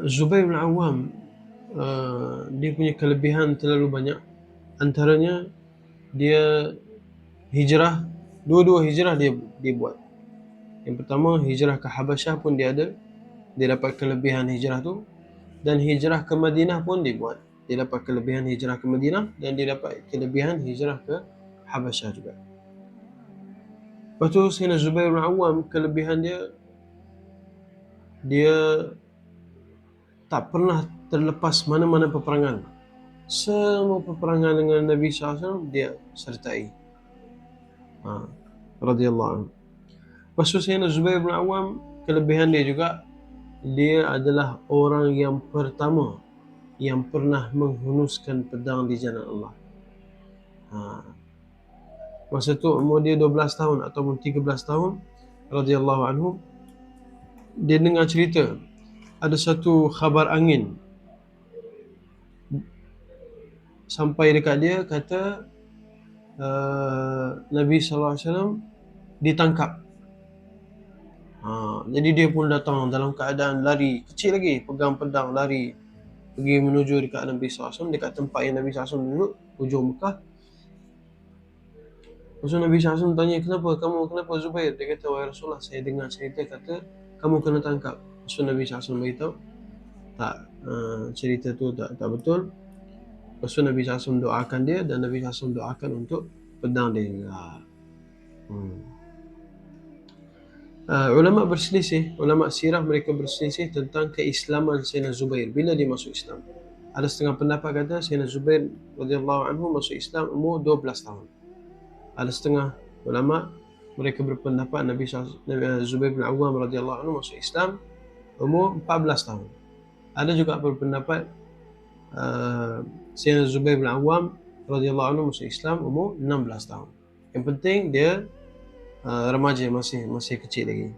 Zubair bin Awam, dia punya kelebihan terlalu banyak. Antaranya dia hijrah, dua-dua hijrah dia buat. Yang pertama hijrah ke Habasyah pun dia ada, dia dapat kelebihan hijrah tu, dan hijrah ke Madinah pun dia buat. Dia dapat kelebihan hijrah ke Madinah dan dia dapat kelebihan hijrah ke Habasyah juga. Lepas tu Sayyidina Zubair bin Awam, kelebihan dia tak pernah terlepas mana-mana peperangan. Semua peperangan dengan Nabi SAW dia sertai. Radhiyallahu anhu. Lepas tu Sayyidina Zubair bin Awam, kelebihan dia juga, dia adalah orang yang pertama yang pernah menghunuskan pedang di jalan Allah. Masa tu umur dia 12 tahun ataupun 13 tahun, radhiyallahu anhu, dia dengar cerita ada satu khabar angin sampai dekat dia, kata Nabi SAW ditangkap. Jadi dia pun datang dalam keadaan lari, kecil lagi, pegang pedang lari pergi menuju dekat Nabi SAW, dekat tempat yang Nabi SAW duduk, hujung Mekah. Lepas tu Nabi SAW tanya, kenapa Zubair? Dia kata, wahai Rasulullah, saya dengar cerita kata kamu kena tangkap. Lepas tu Nabi SAW beritahu, tak, cerita tu tak betul. Lepas tu Nabi SAW doakan dia, dan Nabi SAW doakan untuk pedang dia juga. Ulama berselisih, ulama sirah mereka berselisih tentang keislaman Sayyidina Zubair bila dia masuk Islam. Ada setengah pendapat kata Sayyidina Zubair radhiyallahu anhu masuk Islam umur 12 tahun. Ada setengah ulama mereka berpendapat Nabi Zubair bin Awam radhiyallahu anhu masuk Islam umur 14 tahun. Ada juga berpendapat Sayyidina Zubair bin Awam radhiyallahu anhu masuk Islam umur 16 tahun. Yang penting dia remaja, masih kecil lagi.